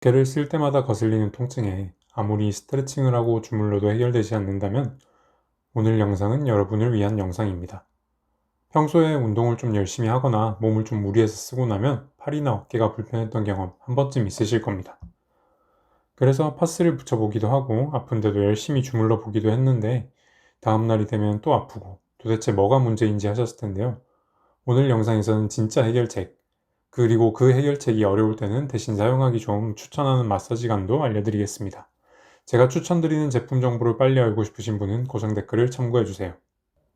어깨를 쓸 때마다 거슬리는 통증에 아무리 스트레칭을 하고 주물러도 해결되지 않는다면 오늘 영상은 여러분을 위한 영상입니다. 평소에 운동을 좀 열심히 하거나 몸을 좀 무리해서 쓰고 나면 팔이나 어깨가 불편했던 경험 한 번쯤 있으실 겁니다. 그래서 파스를 붙여보기도 하고 아픈데도 열심히 주물러 보기도 했는데 다음날이 되면 또 아프고 도대체 뭐가 문제인지 하셨을 텐데요. 오늘 영상에서는 진짜 해결책, 그리고 그 해결책이 어려울 때는 대신 사용하기 좀 추천하는 마사지감도 알려드리겠습니다. 제가 추천드리는 제품 정보를 빨리 알고 싶으신 분은 고정 댓글을 참고해주세요.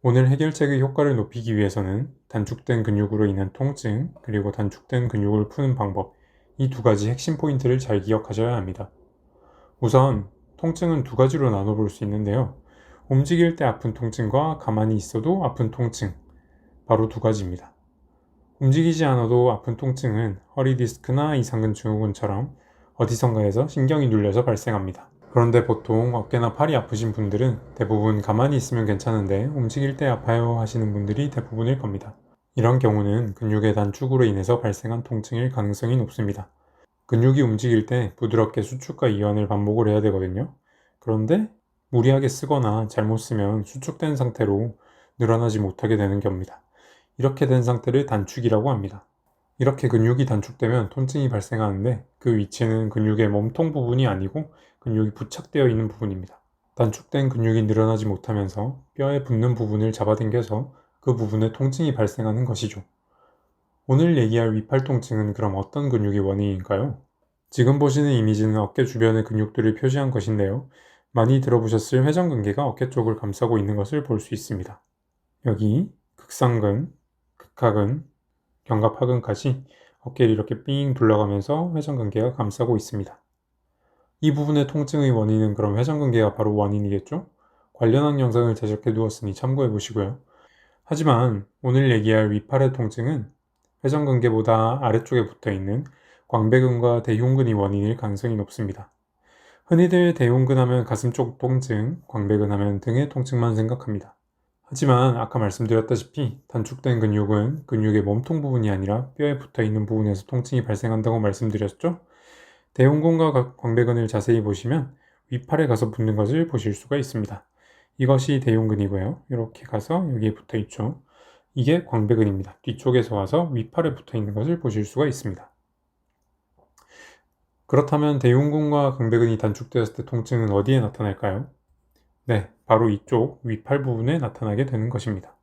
오늘 해결책의 효과를 높이기 위해서는 단축된 근육으로 인한 통증, 그리고 단축된 근육을 푸는 방법, 이 두 가지 핵심 포인트를 잘 기억하셔야 합니다. 우선 통증은 두 가지로 나눠볼 수 있는데요. 움직일 때 아픈 통증과 가만히 있어도 아픈 통증, 바로 두 가지입니다. 움직이지 않아도 아픈 통증은 허리 디스크나 이상근 증후군처럼 어디선가에서 신경이 눌려서 발생합니다. 그런데 보통 어깨나 팔이 아프신 분들은 대부분 가만히 있으면 괜찮은데 움직일 때 아파요 하시는 분들이 대부분일 겁니다. 이런 경우는 근육의 단축으로 인해서 발생한 통증일 가능성이 높습니다. 근육이 움직일 때 부드럽게 수축과 이완을 반복을 해야 되거든요. 그런데 무리하게 쓰거나 잘못 쓰면 수축된 상태로 늘어나지 못하게 되는 겁니다. 이렇게 된 상태를 단축이라고 합니다. 이렇게 근육이 단축되면 통증이 발생하는데 그 위치는 근육의 몸통 부분이 아니고 근육이 부착되어 있는 부분입니다. 단축된 근육이 늘어나지 못하면서 뼈에 붙는 부분을 잡아당겨서 그 부분에 통증이 발생하는 것이죠. 오늘 얘기할 위팔 통증은 그럼 어떤 근육이 원인일까요? 지금 보시는 이미지는 어깨 주변의 근육들을 표시한 것인데요. 많이 들어보셨을 회전근개가 어깨 쪽을 감싸고 있는 것을 볼 수 있습니다. 여기 극상근, 극하근, 견갑하근까지 어깨를 이렇게 삥 둘러가면서 회전근개가 감싸고 있습니다. 이 부분의 통증의 원인은 그럼 회전근개가 바로 원인이겠죠? 관련한 영상을 제작해 두었으니 참고해 보시고요. 하지만 오늘 얘기할 위팔의 통증은 회전근개보다 아래쪽에 붙어있는 광배근과 대흉근이 원인일 가능성이 높습니다. 흔히들 대흉근 하면 가슴 쪽 통증, 광배근 하면 등의 통증만 생각합니다. 하지만 아까 말씀드렸다시피 단축된 근육은 근육의 몸통 부분이 아니라 뼈에 붙어있는 부분에서 통증이 발생한다고 말씀드렸죠? 대흉근과 광배근을 자세히 보시면 위팔에 가서 붙는 것을 보실 수가 있습니다. 이것이 대흉근이고요. 이렇게 가서 여기에 붙어있죠. 이게 광배근입니다. 뒤쪽에서 와서 위팔에 붙어있는 것을 보실 수가 있습니다. 그렇다면 대흉근과 광배근이 단축되었을 때 통증은 어디에 나타날까요? 네, 바로 이쪽 위팔 부분에 나타나게 되는 것입니다.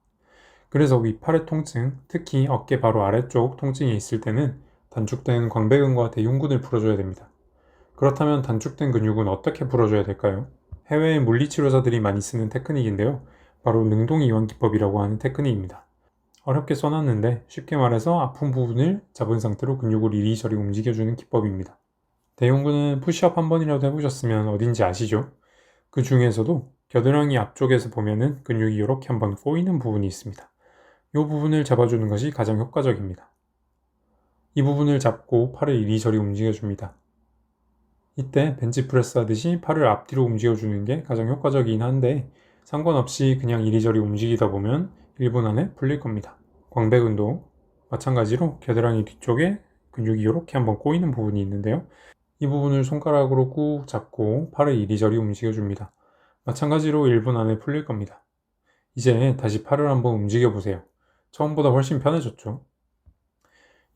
그래서 위팔의 통증, 특히 어깨 바로 아래쪽 통증이 있을 때는 단축된 광배근과 대흉근을 풀어줘야 됩니다. 그렇다면 단축된 근육은 어떻게 풀어줘야 될까요? 해외의 물리치료사들이 많이 쓰는 테크닉인데요. 바로 능동이완기법이라고 하는 테크닉입니다. 어렵게 써놨는데 쉽게 말해서 아픈 부분을 잡은 상태로 근육을 이리저리 움직여주는 기법입니다. 대흉근은 푸시업 한 번이라도 해보셨으면 어딘지 아시죠? 그 중에서도 겨드랑이 앞쪽에서 보면은 근육이 이렇게 한번 꼬이는 부분이 있습니다. 이 부분을 잡아주는 것이 가장 효과적입니다. 이 부분을 잡고 팔을 이리저리 움직여줍니다. 이때 벤치프레스 하듯이 팔을 앞뒤로 움직여주는 게 가장 효과적이긴 한데 상관없이 그냥 이리저리 움직이다 보면 1분 안에 풀릴 겁니다. 광배근도 마찬가지로 겨드랑이 뒤쪽에 근육이 이렇게 한번 꼬이는 부분이 있는데요. 이 부분을 손가락으로 꾹 잡고 팔을 이리저리 움직여줍니다. 마찬가지로 1분 안에 풀릴 겁니다. 이제 다시 팔을 한번 움직여 보세요. 처음보다 훨씬 편해졌죠?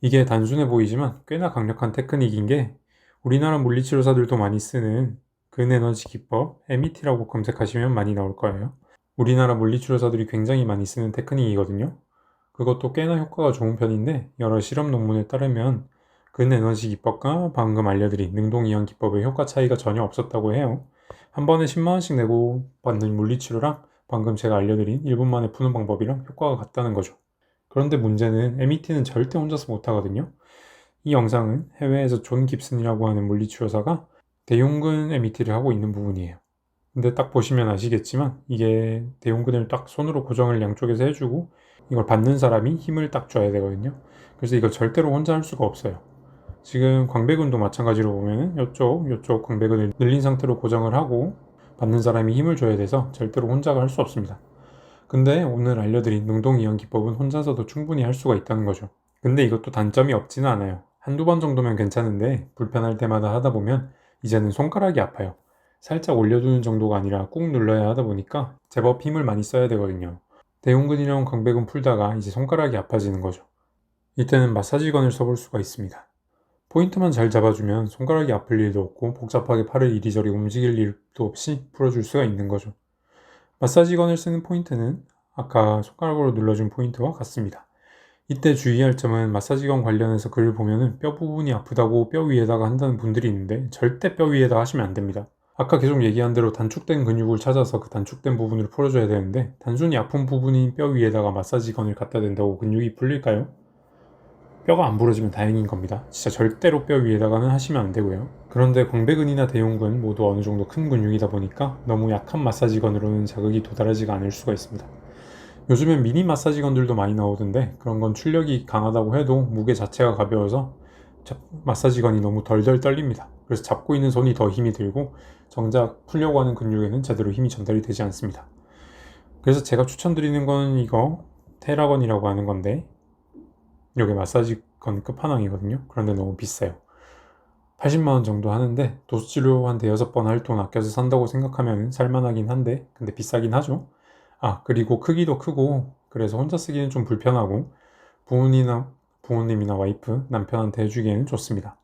이게 단순해 보이지만 꽤나 강력한 테크닉인 게 우리나라 물리치료사들도 많이 쓰는 근에너지 기법, MET라고 검색하시면 많이 나올 거예요. 우리나라 물리치료사들이 굉장히 많이 쓰는 테크닉이거든요. 그것도 꽤나 효과가 좋은 편인데 여러 실험 논문에 따르면 근에너지 기법과 방금 알려드린 능동이완 기법의 효과 차이가 전혀 없었다고 해요. 한 번에 10만원씩 내고 받는 물리치료랑 방금 제가 알려드린 1분 만에 푸는 방법이랑 효과가 같다는 거죠. 그런데 문제는 MET는 절대 혼자서 못하거든요. 이 영상은 해외에서 존 깁슨이라고 하는 물리치료사가 대흉근 MET를 하고 있는 부분이에요. 근데 딱 보시면 아시겠지만 이게 대흉근을 딱 손으로 고정을 양쪽에서 해주고 이걸 받는 사람이 힘을 딱 줘야 되거든요. 그래서 이걸 절대로 혼자 할 수가 없어요. 지금 광배근도 마찬가지로 보면은 이쪽 광배근을 늘린 상태로 고정을 하고 받는 사람이 힘을 줘야 돼서 절대로 혼자가 할 수 없습니다. 근데 오늘 알려드린 능동이완 기법은 혼자서도 충분히 할 수가 있다는 거죠. 근데 이것도 단점이 없지는 않아요. 한두 번 정도면 괜찮은데 불편할 때마다 하다 보면 이제는 손가락이 아파요. 살짝 올려두는 정도가 아니라 꾹 눌러야 하다 보니까 제법 힘을 많이 써야 되거든요. 대흉근이랑 광배근 풀다가 이제 손가락이 아파지는 거죠. 이때는 마사지건을 써볼 수가 있습니다. 포인트만 잘 잡아주면 손가락이 아플 일도 없고 복잡하게 팔을 이리저리 움직일 일도 없이 풀어줄 수가 있는 거죠. 마사지건을 쓰는 포인트는 아까 손가락으로 눌러준 포인트와 같습니다. 이때 주의할 점은 마사지건 관련해서 글을 보면은 뼈 부분이 아프다고 뼈 위에다가 한다는 분들이 있는데 절대 뼈 위에다 하시면 안 됩니다. 아까 계속 얘기한 대로 단축된 근육을 찾아서 그 단축된 부분을 풀어줘야 되는데 단순히 아픈 부분인 뼈 위에다가 마사지건을 갖다 댄다고 근육이 풀릴까요? 뼈가 안 부러지면 다행인 겁니다. 진짜 절대로 뼈 위에다가는 하시면 안 되고요. 그런데 광배근이나 대흉근 모두 어느 정도 큰 근육이다 보니까 너무 약한 마사지건으로는 자극이 도달하지가 않을 수가 있습니다. 요즘엔 미니 마사지건들도 많이 나오던데 그런 건 출력이 강하다고 해도 무게 자체가 가벼워서 마사지건이 너무 덜덜 떨립니다. 그래서 잡고 있는 손이 더 힘이 들고 정작 풀려고 하는 근육에는 제대로 힘이 전달이 되지 않습니다. 그래서 제가 추천드리는 건 이거 테라건이라고 하는 건데 이게 마사지건 끝판왕이거든요. 그런데 너무 비싸요. 80만원 정도 하는데 도수치료 한 대여섯 번 할 돈 아껴서 산다고 생각하면 살만하긴 한데 근데 비싸긴 하죠. 그리고 크기도 크고 그래서 혼자 쓰기는 좀 불편하고 부모님이나 와이프, 남편한테 해주기에는 좋습니다.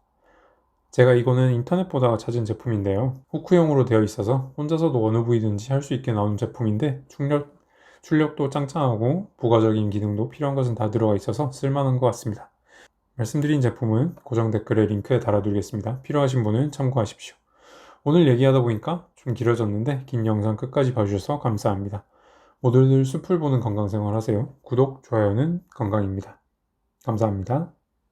제가 이거는 인터넷 보다가 찾은 제품인데요. 후크용으로 되어 있어서 혼자서도 어느 부위든지 할 수 있게 나오는 제품인데 출력도 짱짱하고 부가적인 기능도 필요한 것은 다 들어가 있어서 쓸만한 것 같습니다. 말씀드린 제품은 고정 댓글에 링크에 달아두겠습니다. 필요하신 분은 참고하십시오. 오늘 얘기하다 보니까 좀 길어졌는데 긴 영상 끝까지 봐주셔서 감사합니다. 모두들 숲을 보는 건강생활 하세요. 구독, 좋아요는 건강입니다. 감사합니다.